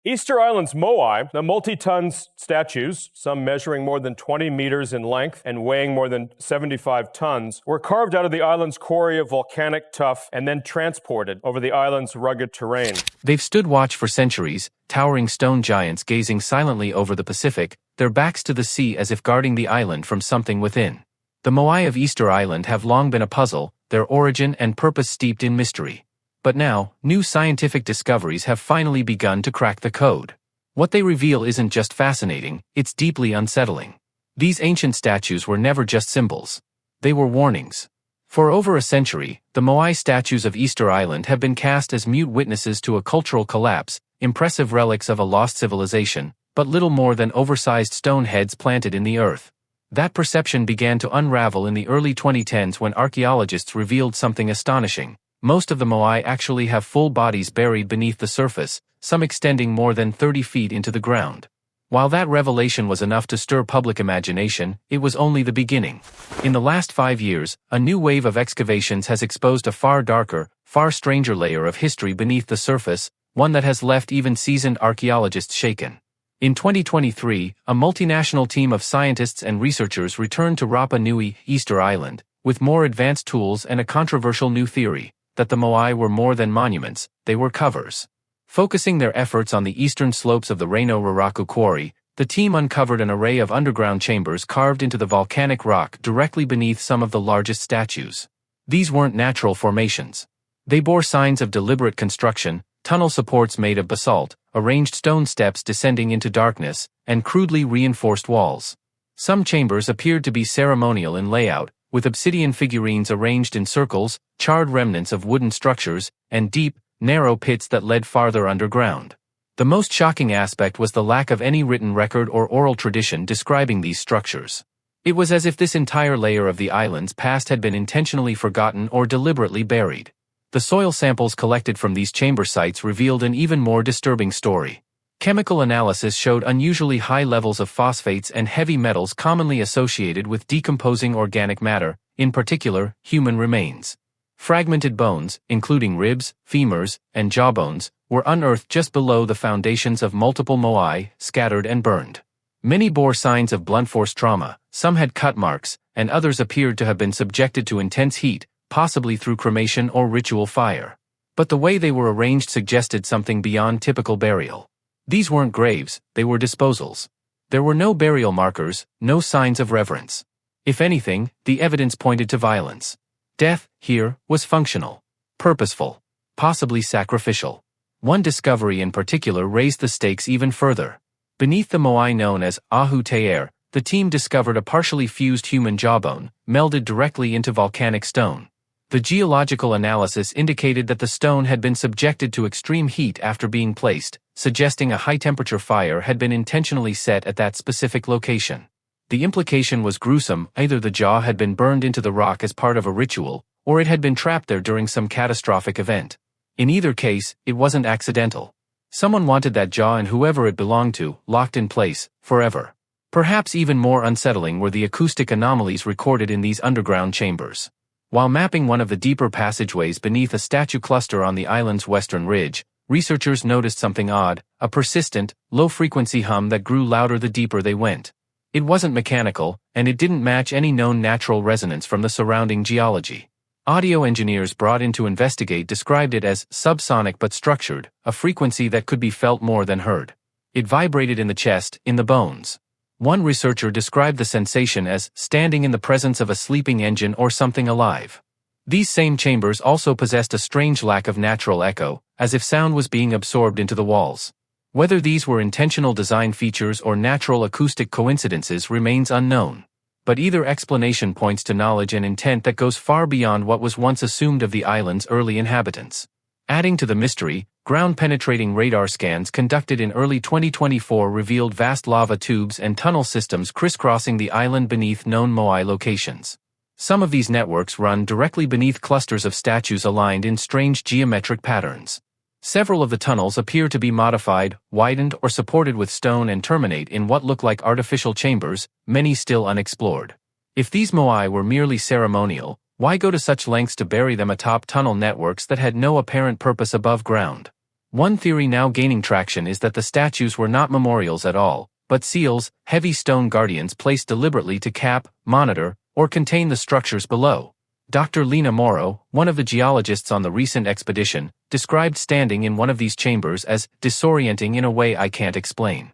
Easter Island's Moai, the multi-ton statues, some measuring more than 20 meters in length and weighing more than 75 tons, were carved out of the island's quarry of volcanic tuff and then transported over the island's rugged terrain. They've stood watch for centuries, towering stone giants gazing silently over the Pacific, their backs to the sea as if guarding the island from something within. The Moai of Easter Island have long been a puzzle, their origin and purpose steeped in mystery. But now, new scientific discoveries have finally begun to crack the code. What they reveal isn't just fascinating, it's deeply unsettling. These ancient statues were never just symbols. They were warnings. For over a century, the Moai statues of Easter Island have been cast as mute witnesses to a cultural collapse, impressive relics of a lost civilization, but little more than oversized stone heads planted in the earth. That perception began to unravel in the early 2010s when archaeologists revealed something astonishing. Most of the Moai actually have full bodies buried beneath the surface, some extending more than 30 feet into the ground. While that revelation was enough to stir public imagination, it was only the beginning. In the last 5 years, a new wave of excavations has exposed a far darker, far stranger layer of history beneath the surface, one that has left even seasoned archaeologists shaken. In 2023, a multinational team of scientists and researchers returned to Rapa Nui, Easter Island, with more advanced tools and a controversial new theory that the Moai were more than monuments, they were covers. Focusing their efforts on the eastern slopes of the Reino Raraku quarry, the team uncovered an array of underground chambers carved into the volcanic rock directly beneath some of the largest statues. These weren't natural formations. They bore signs of deliberate construction, tunnel supports made of basalt, arranged stone steps descending into darkness, and crudely reinforced walls. Some chambers appeared to be ceremonial in layout, with obsidian figurines arranged in circles, charred remnants of wooden structures, and deep, narrow pits that led farther underground. The most shocking aspect was the lack of any written record or oral tradition describing these structures. It was as if this entire layer of the island's past had been intentionally forgotten or deliberately buried. The soil samples collected from these chamber sites revealed an even more disturbing story. Chemical analysis showed unusually high levels of phosphates and heavy metals commonly associated with decomposing organic matter, in particular, human remains. Fragmented bones, including ribs, femurs, and jawbones, were unearthed just below the foundations of multiple Moai, scattered and burned. Many bore signs of blunt force trauma, some had cut marks, and others appeared to have been subjected to intense heat, possibly through cremation or ritual fire. But the way they were arranged suggested something beyond typical burial. These weren't graves, they were disposals. There were no burial markers, no signs of reverence. If anything, the evidence pointed to violence. Death, here, was functional, purposeful, possibly sacrificial. One discovery in particular raised the stakes even further. Beneath the Moai known as Ahu Te'er, the team discovered a partially fused human jawbone, melded directly into volcanic stone. The geological analysis indicated that the stone had been subjected to extreme heat after being placed, suggesting a high-temperature fire had been intentionally set at that specific location. The implication was gruesome: either the jaw had been burned into the rock as part of a ritual, or it had been trapped there during some catastrophic event. In either case, it wasn't accidental. Someone wanted that jaw and whoever it belonged to, locked in place, forever. Perhaps even more unsettling were the acoustic anomalies recorded in these underground chambers. While mapping one of the deeper passageways beneath a statue cluster on the island's western ridge, researchers noticed something odd: a persistent, low-frequency hum that grew louder the deeper they went. It wasn't mechanical, and it didn't match any known natural resonance from the surrounding geology. Audio engineers brought in to investigate described it as subsonic but structured, a frequency that could be felt more than heard. It vibrated in the chest, in the bones. One researcher described the sensation as standing in the presence of a sleeping engine or something alive. These same chambers also possessed a strange lack of natural echo, as if sound was being absorbed into the walls. Whether these were intentional design features or natural acoustic coincidences remains unknown. But either explanation points to knowledge and intent that goes far beyond what was once assumed of the island's early inhabitants. Adding to the mystery, ground-penetrating radar scans conducted in early 2024 revealed vast lava tubes and tunnel systems crisscrossing the island beneath known Moai locations. Some of these networks run directly beneath clusters of statues aligned in strange geometric patterns. Several of the tunnels appear to be modified, widened, or supported with stone and terminate in what look like artificial chambers, many still unexplored. If these Moai were merely ceremonial, why go to such lengths to bury them atop tunnel networks that had no apparent purpose above ground? One theory now gaining traction is that the statues were not memorials at all, but seals, heavy stone guardians placed deliberately to cap, monitor, or contain the structures below. Dr. Lena Morrow, one of the geologists on the recent expedition, described standing in one of these chambers as disorienting in a way I can't explain.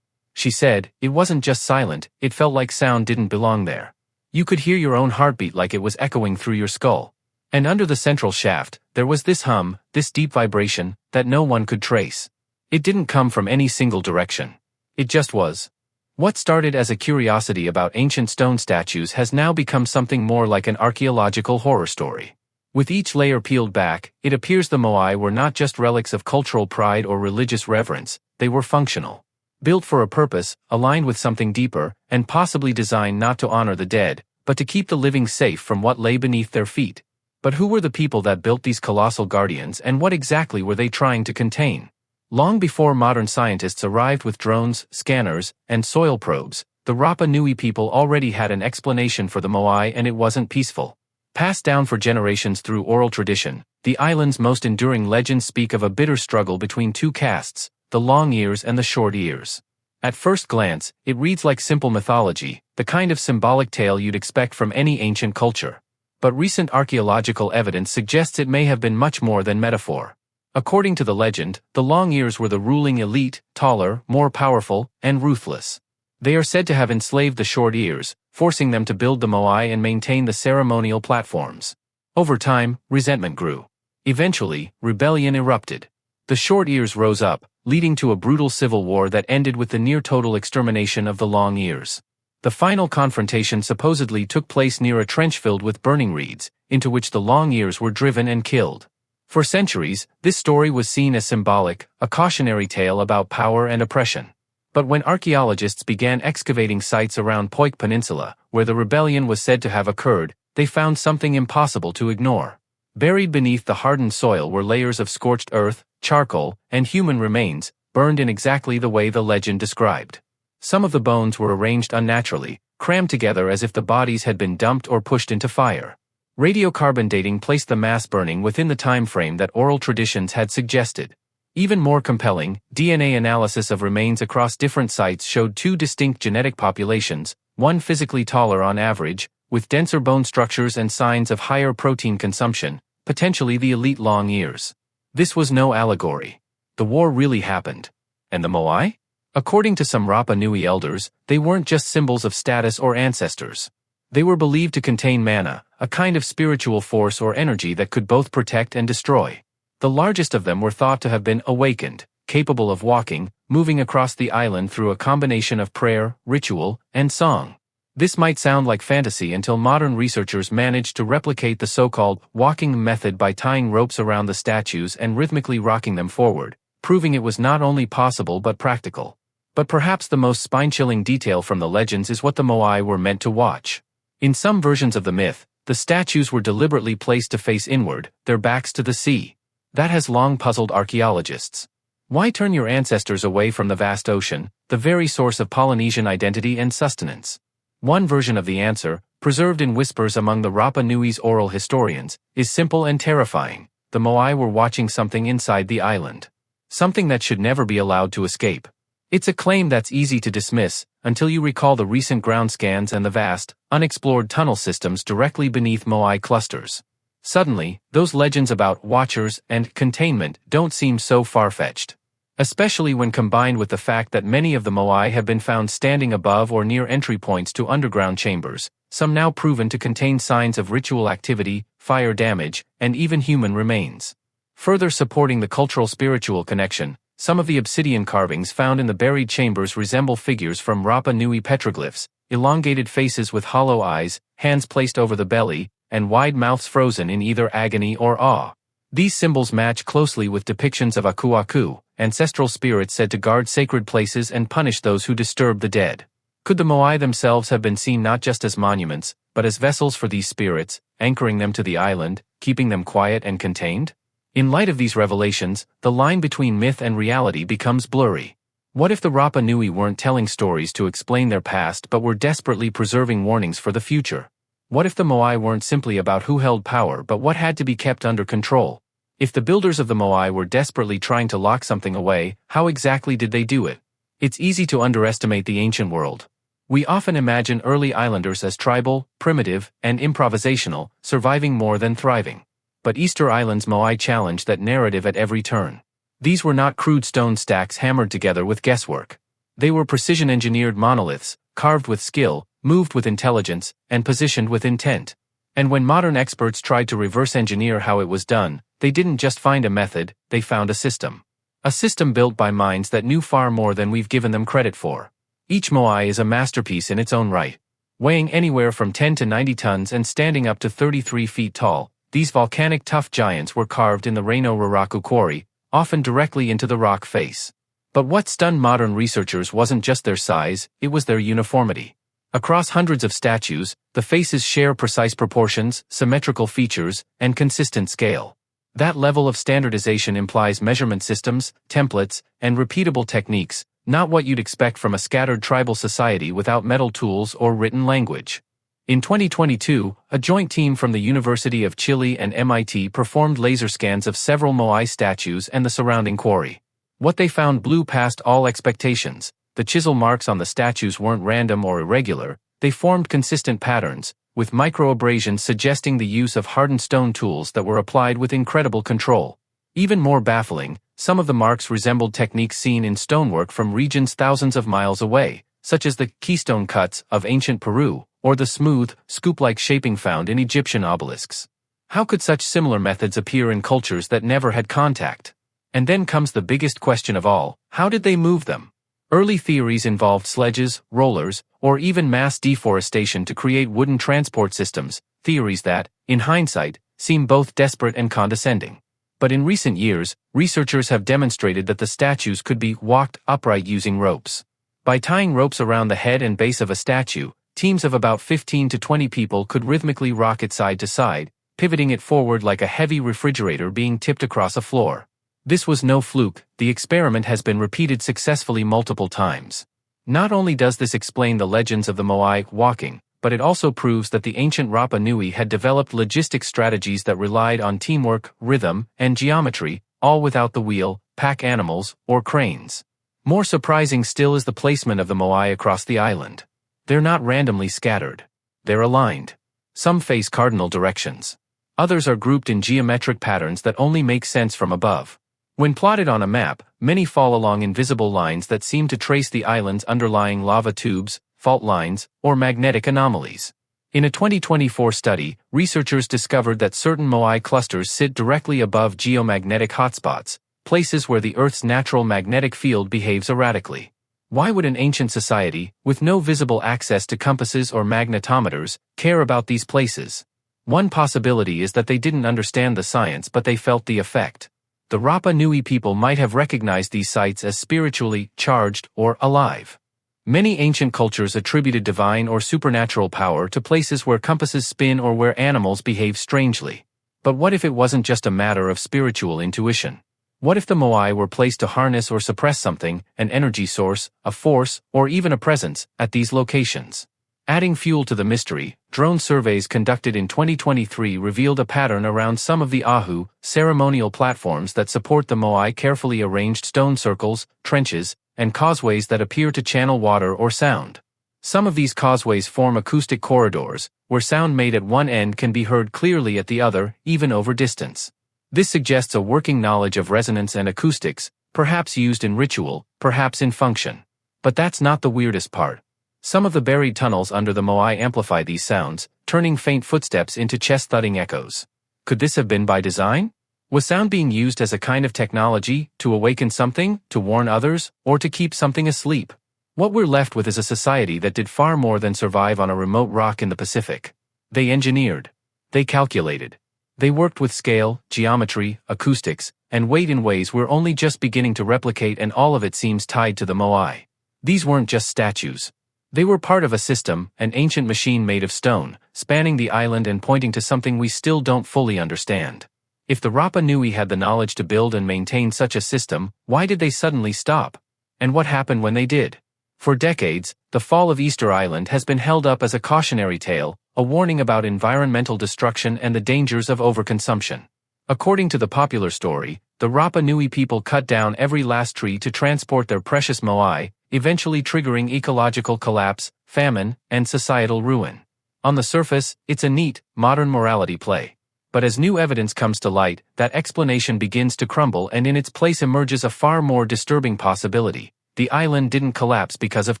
She said, "It wasn't just silent, it felt like sound didn't belong there. You could hear your own heartbeat like it was echoing through your skull. And under the central shaft, there was this hum, this deep vibration, that no one could trace. It didn't come from any single direction. It just was." What started as a curiosity about ancient stone statues has now become something more like an archaeological horror story. With each layer peeled back, it appears the Moai were not just relics of cultural pride or religious reverence, they were functional. Built for a purpose, aligned with something deeper, and possibly designed not to honor the dead, but to keep the living safe from what lay beneath their feet. But who were the people that built these colossal guardians, and what exactly were they trying to contain? Long before modern scientists arrived with drones, scanners, and soil probes, the Rapa Nui people already had an explanation for the Moai, and it wasn't peaceful. Passed down for generations through oral tradition, the island's most enduring legends speak of a bitter struggle between two castes, the long ears and the short ears. At first glance, it reads like simple mythology, the kind of symbolic tale you'd expect from any ancient culture. But recent archaeological evidence suggests it may have been much more than metaphor. According to the legend, the long ears were the ruling elite, taller, more powerful, and ruthless. They are said to have enslaved the short ears, forcing them to build the Moai and maintain the ceremonial platforms. Over time, resentment grew. Eventually, rebellion erupted. The short ears rose up, leading to a brutal civil war that ended with the near-total extermination of the long ears. The final confrontation supposedly took place near a trench filled with burning reeds, into which the long ears were driven and killed. For centuries, this story was seen as symbolic, a cautionary tale about power and oppression. But when archaeologists began excavating sites around Poik Peninsula, where the rebellion was said to have occurred, they found something impossible to ignore. Buried beneath the hardened soil were layers of scorched earth, charcoal, and human remains, burned in exactly the way the legend described. Some of the bones were arranged unnaturally, crammed together as if the bodies had been dumped or pushed into fire. Radiocarbon dating placed the mass burning within the time frame that oral traditions had suggested. Even more compelling, DNA analysis of remains across different sites showed two distinct genetic populations, one physically taller on average, with denser bone structures and signs of higher protein consumption, potentially the elite long ears. This was no allegory. The war really happened. And the Moai? According to some Rapa Nui elders, they weren't just symbols of status or ancestors. They were believed to contain mana, a kind of spiritual force or energy that could both protect and destroy. The largest of them were thought to have been awakened, capable of walking, moving across the island through a combination of prayer, ritual, and song. This might sound like fantasy until modern researchers managed to replicate the so-called walking method by tying ropes around the statues and rhythmically rocking them forward, proving it was not only possible but practical. But perhaps the most spine-chilling detail from the legends is what the Moai were meant to watch. In some versions of the myth, the statues were deliberately placed to face inward, their backs to the sea. That has long puzzled archaeologists. Why turn your ancestors away from the vast ocean, the very source of Polynesian identity and sustenance? One version of the answer, preserved in whispers among the Rapa Nui's oral historians, is simple and terrifying. The Moai were watching something inside the island. Something that should never be allowed to escape. It's a claim that's easy to dismiss, until you recall the recent ground scans and the vast, unexplored tunnel systems directly beneath Moai clusters. Suddenly, those legends about watchers and containment don't seem so far-fetched. Especially when combined with the fact that many of the Moai have been found standing above or near entry points to underground chambers, some now proven to contain signs of ritual activity, fire damage, and even human remains. Further supporting the cultural-spiritual connection, some of the obsidian carvings found in the buried chambers resemble figures from Rapa Nui petroglyphs, elongated faces with hollow eyes, hands placed over the belly, and wide mouths frozen in either agony or awe. These symbols match closely with depictions of aku-aku, ancestral spirits said to guard sacred places and punish those who disturb the dead. Could the Moai themselves have been seen not just as monuments, but as vessels for these spirits, anchoring them to the island, keeping them quiet and contained? In light of these revelations, the line between myth and reality becomes blurry. What if the Rapa Nui weren't telling stories to explain their past but were desperately preserving warnings for the future? What if the Moai weren't simply about who held power but what had to be kept under control? If the builders of the Moai were desperately trying to lock something away, how exactly did they do it? It's easy to underestimate the ancient world. We often imagine early islanders as tribal, primitive, and improvisational, surviving more than thriving. But Easter Island's Moai challenged that narrative at every turn. These were not crude stone stacks hammered together with guesswork. They were precision-engineered monoliths, carved with skill, moved with intelligence, and positioned with intent. And when modern experts tried to reverse engineer how it was done, they didn't just find a method, they found a system. A system built by minds that knew far more than we've given them credit for. Each Moai is a masterpiece in its own right. Weighing anywhere from 10 to 90 tons and standing up to 33 feet tall, these volcanic tough giants were carved in the Reino Raraku quarry, often directly into the rock face. But what stunned modern researchers wasn't just their size, it was their uniformity. Across hundreds of statues, the faces share precise proportions, symmetrical features, and consistent scale. That level of standardization implies measurement systems, templates, and repeatable techniques, not what you'd expect from a scattered tribal society without metal tools or written language. In 2022, a joint team from the University of Chile and MIT performed laser scans of several Moai statues and the surrounding quarry. What they found blew past all expectations. The chisel marks on the statues weren't random or irregular, they formed consistent patterns, with microabrasions suggesting the use of hardened stone tools that were applied with incredible control. Even more baffling, some of the marks resembled techniques seen in stonework from regions thousands of miles away, such as the keystone cuts of ancient Peru, or the smooth, scoop-like shaping found in Egyptian obelisks. How could such similar methods appear in cultures that never had contact? And then comes the biggest question of all, how did they move them? Early theories involved sledges, rollers, or even mass deforestation to create wooden transport systems, theories that, in hindsight, seem both desperate and condescending. But in recent years, researchers have demonstrated that the statues could be walked upright using ropes. By tying ropes around the head and base of a statue, teams of about 15 to 20 people could rhythmically rock it side to side, pivoting it forward like a heavy refrigerator being tipped across a floor. This was no fluke, the experiment has been repeated successfully multiple times. Not only does this explain the legends of the Moai walking, but it also proves that the ancient Rapa Nui had developed logistics strategies that relied on teamwork, rhythm, and geometry, all without the wheel, pack animals, or cranes. More surprising still is the placement of the Moai across the island. They're not randomly scattered. They're aligned. Some face cardinal directions. Others are grouped in geometric patterns that only make sense from above. When plotted on a map, many fall along invisible lines that seem to trace the island's underlying lava tubes, fault lines, or magnetic anomalies. In a 2024 study, researchers discovered that certain Moai clusters sit directly above geomagnetic hotspots, places where the Earth's natural magnetic field behaves erratically. Why would an ancient society, with no visible access to compasses or magnetometers, care about these places? One possibility is that they didn't understand the science but they felt the effect. The Rapa Nui people might have recognized these sites as spiritually charged or alive. Many ancient cultures attributed divine or supernatural power to places where compasses spin or where animals behave strangely. But what if it wasn't just a matter of spiritual intuition? What if the Moai were placed to harness or suppress something, an energy source, a force, or even a presence, at these locations? Adding fuel to the mystery, drone surveys conducted in 2023 revealed a pattern around some of the Ahu, ceremonial platforms that support the Moai, carefully arranged stone circles, trenches, and causeways that appear to channel water or sound. Some of these causeways form acoustic corridors, where sound made at one end can be heard clearly at the other, even over distance. This suggests a working knowledge of resonance and acoustics, perhaps used in ritual, perhaps in function. But that's not the weirdest part. Some of the buried tunnels under the Moai amplify these sounds, turning faint footsteps into chest-thudding echoes. Could this have been by design? Was sound being used as a kind of technology, to awaken something, to warn others, or to keep something asleep? What we're left with is a society that did far more than survive on a remote rock in the Pacific. They engineered. They calculated. They worked with scale, geometry, acoustics, and weight in ways we're only just beginning to replicate, and all of it seems tied to the Moai. These weren't just statues. They were part of a system, an ancient machine made of stone, spanning the island and pointing to something we still don't fully understand. If the Rapa Nui had the knowledge to build and maintain such a system, why did they suddenly stop? And what happened when they did? For decades, the fall of Easter Island has been held up as a cautionary tale, a warning about environmental destruction and the dangers of overconsumption. According to the popular story, the Rapa Nui people cut down every last tree to transport their precious moai, eventually triggering ecological collapse, famine, and societal ruin. On the surface, it's a neat, modern morality play. But as new evidence comes to light, that explanation begins to crumble, and in its place emerges a far more disturbing possibility. The island didn't collapse because of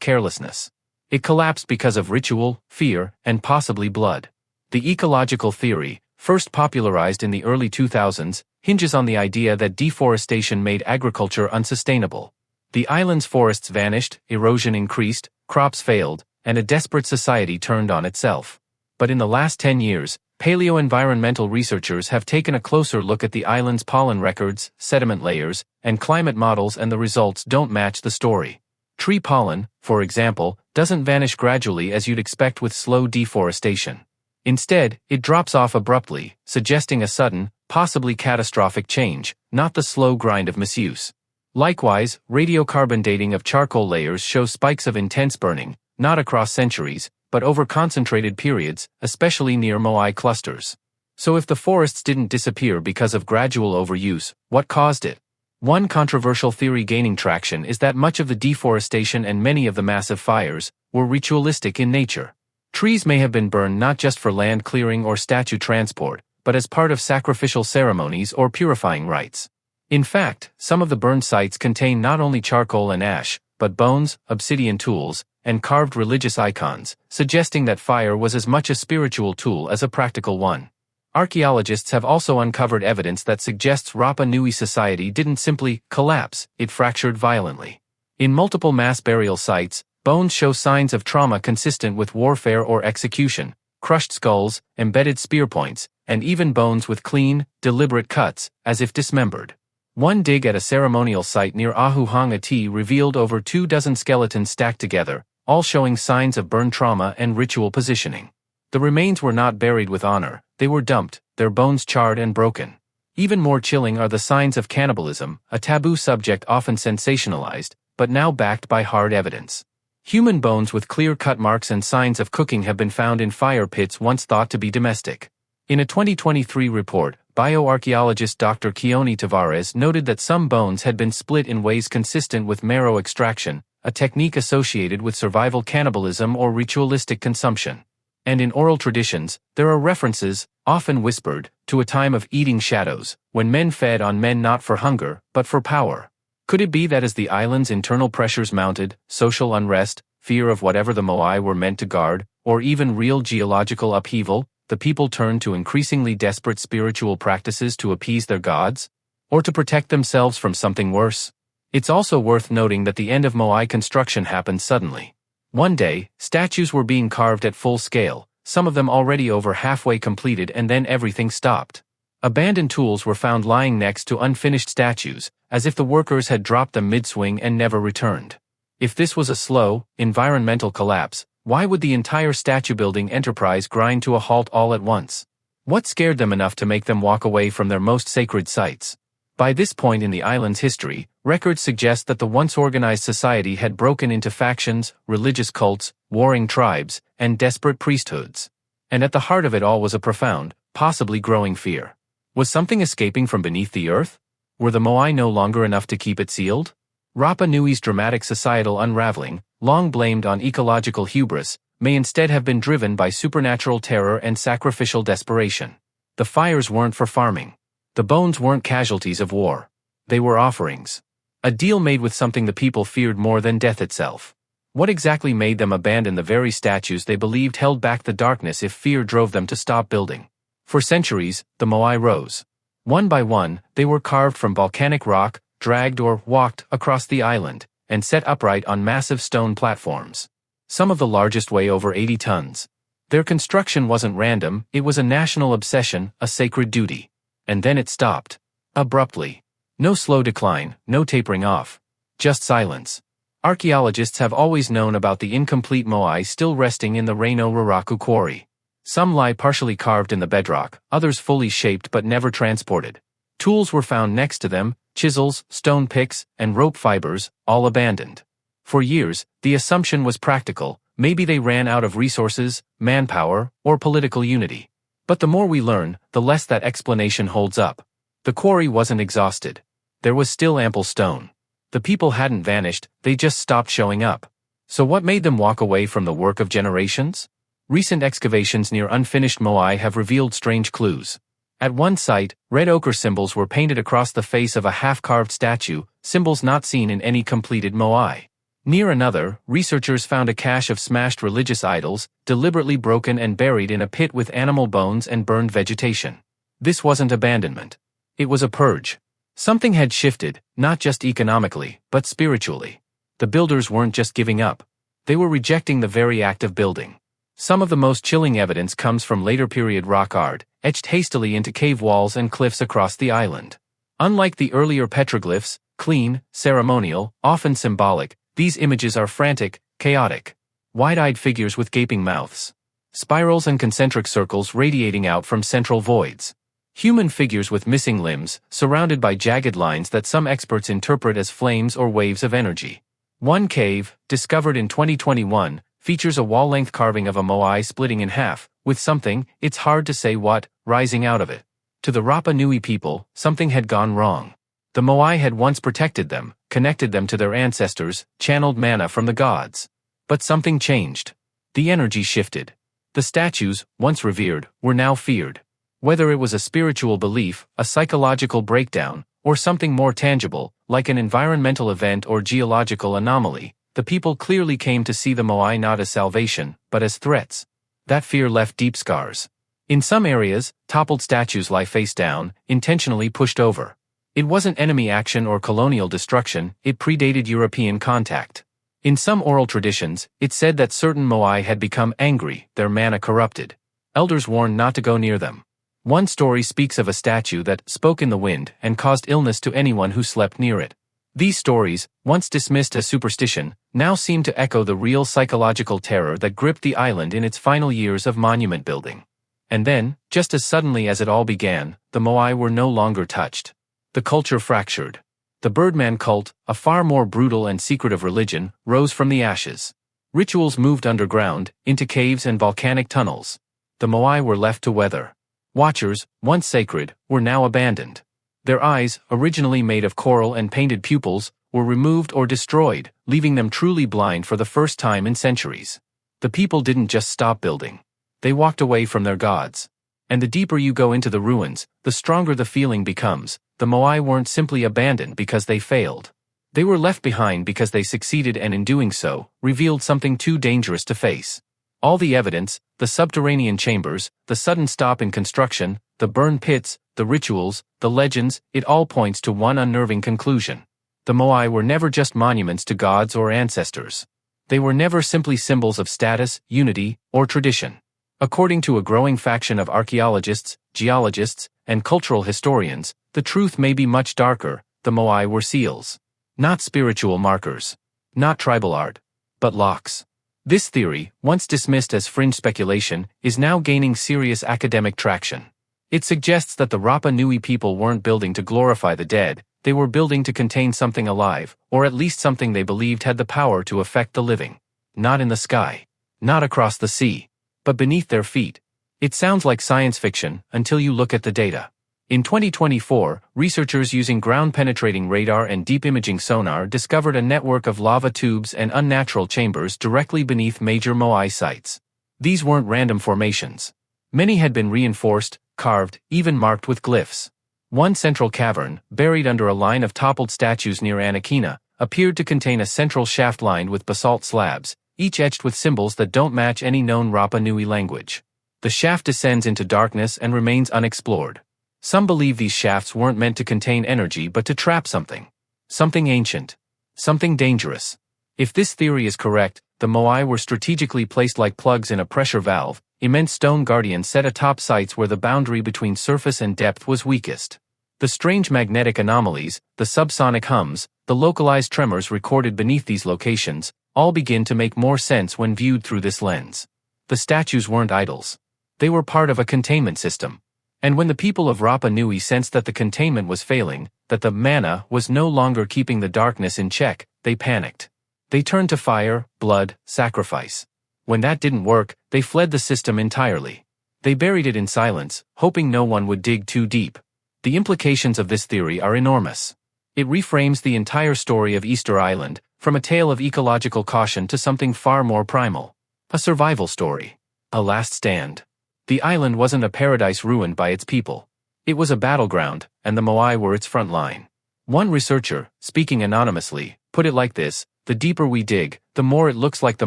carelessness. It collapsed because of ritual, fear, and possibly blood. The ecological theory, first popularized in the early 2000s, hinges on the idea that deforestation made agriculture unsustainable. The island's forests vanished, erosion increased, crops failed, and a desperate society turned on itself. But in the last 10 years, paleoenvironmental researchers have taken a closer look at the island's pollen records, sediment layers, and climate models, and the results don't match the story. Tree pollen, for example, doesn't vanish gradually as you'd expect with slow deforestation. Instead, it drops off abruptly, suggesting a sudden, possibly catastrophic change, not the slow grind of misuse. Likewise, radiocarbon dating of charcoal layers shows spikes of intense burning, not across centuries, but over concentrated periods, especially near moai clusters. So if the forests didn't disappear because of gradual overuse, what caused it? One controversial theory gaining traction is that much of the deforestation and many of the massive fires were ritualistic in nature. Trees may have been burned not just for land clearing or statue transport, but as part of sacrificial ceremonies or purifying rites. In fact, some of the burned sites contain not only charcoal and ash, but bones, obsidian tools, and carved religious icons, suggesting that fire was as much a spiritual tool as a practical one. Archaeologists have also uncovered evidence that suggests Rapa Nui society didn't simply collapse, it fractured violently. In multiple mass burial sites, bones show signs of trauma consistent with warfare or execution, crushed skulls, embedded spear points, and even bones with clean, deliberate cuts, as if dismembered. One dig at a ceremonial site near Ahuhang Ati revealed over 24 skeletons stacked together, all showing signs of burn trauma and ritual positioning. The remains were not buried with honor, they were dumped, their bones charred and broken. Even more chilling are the signs of cannibalism, a taboo subject often sensationalized, but now backed by hard evidence. Human bones with clear-cut marks and signs of cooking have been found in fire pits once thought to be domestic. In a 2023 report, bioarchaeologist Dr. Keone Tavares noted that some bones had been split in ways consistent with marrow extraction, a technique associated with survival cannibalism or ritualistic consumption. And in oral traditions, there are references, often whispered, to a time of eating shadows, when men fed on men not for hunger, but for power. Could it be that as the island's internal pressures mounted, social unrest, fear of whatever the moai were meant to guard, or even real geological upheaval, the people turned to increasingly desperate spiritual practices to appease their gods? Or to protect themselves from something worse? It's also worth noting that the end of moai construction happened suddenly. One day, statues were being carved at full scale, some of them already over halfway completed, and then everything stopped. Abandoned tools were found lying next to unfinished statues, as if the workers had dropped them mid-swing and never returned. If this was a slow, environmental collapse, why would the entire statue-building enterprise grind to a halt all at once? What scared them enough to make them walk away from their most sacred sites? By this point in the island's history, records suggest that the once organized society had broken into factions, religious cults, warring tribes, and desperate priesthoods. And at the heart of it all was a profound, possibly growing fear. Was something escaping from beneath the earth? Were the moai no longer enough to keep it sealed? Rapa Nui's dramatic societal unraveling, long blamed on ecological hubris, may instead have been driven by supernatural terror and sacrificial desperation. The fires weren't for farming. The bones weren't casualties of war. They were offerings. A deal made with something the people feared more than death itself. What exactly made them abandon the very statues they believed held back the darkness if fear drove them to stop building? For centuries, the moai rose. One by one, they were carved from volcanic rock, dragged or walked across the island, and set upright on massive stone platforms. Some of the largest weigh over 80 tons. Their construction wasn't random, it was a national obsession, a sacred duty. And then it stopped. Abruptly. No slow decline, no tapering off. Just silence. Archaeologists have always known about the incomplete moai still resting in the Reino Raraku quarry. Some lie partially carved in the bedrock, others fully shaped but never transported. Tools were found next to them, chisels, stone picks, and rope fibers, all abandoned. For years, the assumption was practical, maybe they ran out of resources, manpower, or political unity. But the more we learn, the less that explanation holds up. The quarry wasn't exhausted. There was still ample stone. The people hadn't vanished, they just stopped showing up. So what made them walk away from the work of generations? Recent excavations near unfinished Moai have revealed strange clues. At one site, red ochre symbols were painted across the face of a half-carved statue, symbols not seen in any completed Moai. Near another, researchers found a cache of smashed religious idols, deliberately broken and buried in a pit with animal bones and burned vegetation. This wasn't abandonment. It was a purge. Something had shifted, not just economically, but spiritually. The builders weren't just giving up. They were rejecting the very act of building. Some of the most chilling evidence comes from later period rock art, etched hastily into cave walls and cliffs across the island. Unlike the earlier petroglyphs, clean, ceremonial, often symbolic, these images are frantic, chaotic. Wide-eyed figures with gaping mouths. Spirals and concentric circles radiating out from central voids. Human figures with missing limbs, surrounded by jagged lines that some experts interpret as flames or waves of energy. One cave, discovered in 2021, features a wall-length carving of a Moai splitting in half, with something, it's hard to say what, rising out of it. To the Rapa Nui people, something had gone wrong. The Moai had once protected them, connected them to their ancestors, channeled mana from the gods. But something changed. The energy shifted. The statues, once revered, were now feared. Whether it was a spiritual belief, a psychological breakdown, or something more tangible, like an environmental event or geological anomaly, the people clearly came to see the Moai not as salvation, but as threats. That fear left deep scars. In some areas, toppled statues lie face down, intentionally pushed over. It wasn't enemy action or colonial destruction, it predated European contact. In some oral traditions, it said that certain Moai had become angry, their mana corrupted. Elders warned not to go near them. One story speaks of a statue that spoke in the wind and caused illness to anyone who slept near it. These stories, once dismissed as superstition, now seem to echo the real psychological terror that gripped the island in its final years of monument building. And then, just as suddenly as it all began, the Moai were no longer touched. The culture fractured. The Birdman cult, a far more brutal and secretive religion, rose from the ashes. Rituals moved underground, into caves and volcanic tunnels. The Moai were left to weather. Watchers, once sacred, were now abandoned. Their eyes, originally made of coral and painted pupils, were removed or destroyed, leaving them truly blind for the first time in centuries. The people didn't just stop building. They walked away from their gods. And the deeper you go into the ruins, the stronger the feeling becomes. The Moai weren't simply abandoned because they failed. They were left behind because they succeeded and in doing so, revealed something too dangerous to face. All the evidence, the subterranean chambers, the sudden stop in construction, the burned pits, the rituals, the legends, it all points to one unnerving conclusion. The Moai were never just monuments to gods or ancestors. They were never simply symbols of status, unity, or tradition. According to a growing faction of archaeologists, geologists, and cultural historians, the truth may be much darker. The Moai were seals. Not spiritual markers. Not tribal art. But locks. This theory, once dismissed as fringe speculation, is now gaining serious academic traction. It suggests that the Rapa Nui people weren't building to glorify the dead, they were building to contain something alive, or at least something they believed had the power to affect the living. Not in the sky. Not across the sea. But beneath their feet. It sounds like science fiction, until you look at the data. In 2024, researchers using ground-penetrating radar and deep imaging sonar discovered a network of lava tubes and unnatural chambers directly beneath major Moai sites. These weren't random formations. Many had been reinforced, carved, even marked with glyphs. One central cavern, buried under a line of toppled statues near Anakina, appeared to contain a central shaft lined with basalt slabs, each etched with symbols that don't match any known Rapa Nui language. The shaft descends into darkness and remains unexplored. Some believe these shafts weren't meant to contain energy but to trap something. Something ancient. Something dangerous. If this theory is correct, the Moai were strategically placed like plugs in a pressure valve, immense stone guardians set atop sites where the boundary between surface and depth was weakest. The strange magnetic anomalies, the subsonic hums, the localized tremors recorded beneath these locations, all begin to make more sense when viewed through this lens. The statues weren't idols. They were part of a containment system. And when the people of Rapa Nui sensed that the containment was failing, that the mana was no longer keeping the darkness in check, they panicked. They turned to fire, blood, sacrifice. When that didn't work, they fled the system entirely. They buried it in silence, hoping no one would dig too deep. The implications of this theory are enormous. It reframes the entire story of Easter Island, from a tale of ecological caution to something far more primal. A survival story. A last stand. The island wasn't a paradise ruined by its people. It was a battleground, and the Moai were its front line. One researcher, speaking anonymously, put it like this: the deeper we dig, the more it looks like the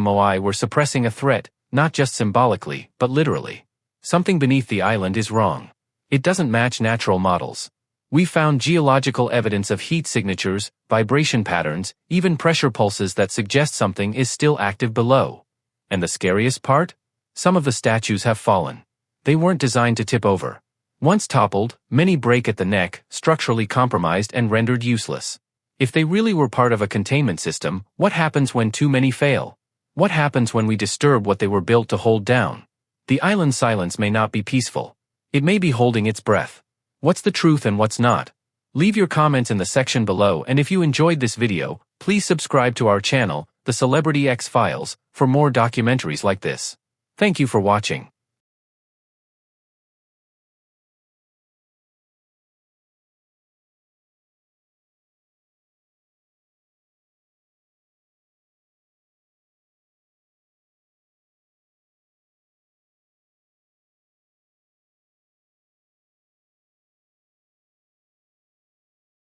Moai were suppressing a threat, not just symbolically, but literally. Something beneath the island is wrong. It doesn't match natural models. We found geological evidence of heat signatures, vibration patterns, even pressure pulses that suggest something is still active below. And the scariest part? Some of the statues have fallen. They weren't designed to tip over. Once toppled, many break at the neck, structurally compromised and rendered useless. If they really were part of a containment system, what happens when too many fail? What happens when we disturb what they were built to hold down? The island's silence may not be peaceful. It may be holding its breath. What's the truth and what's not? Leave your comments in the section below, and if you enjoyed this video, please subscribe to our channel, The Celebrity X Files, for more documentaries like this. Thank you for watching.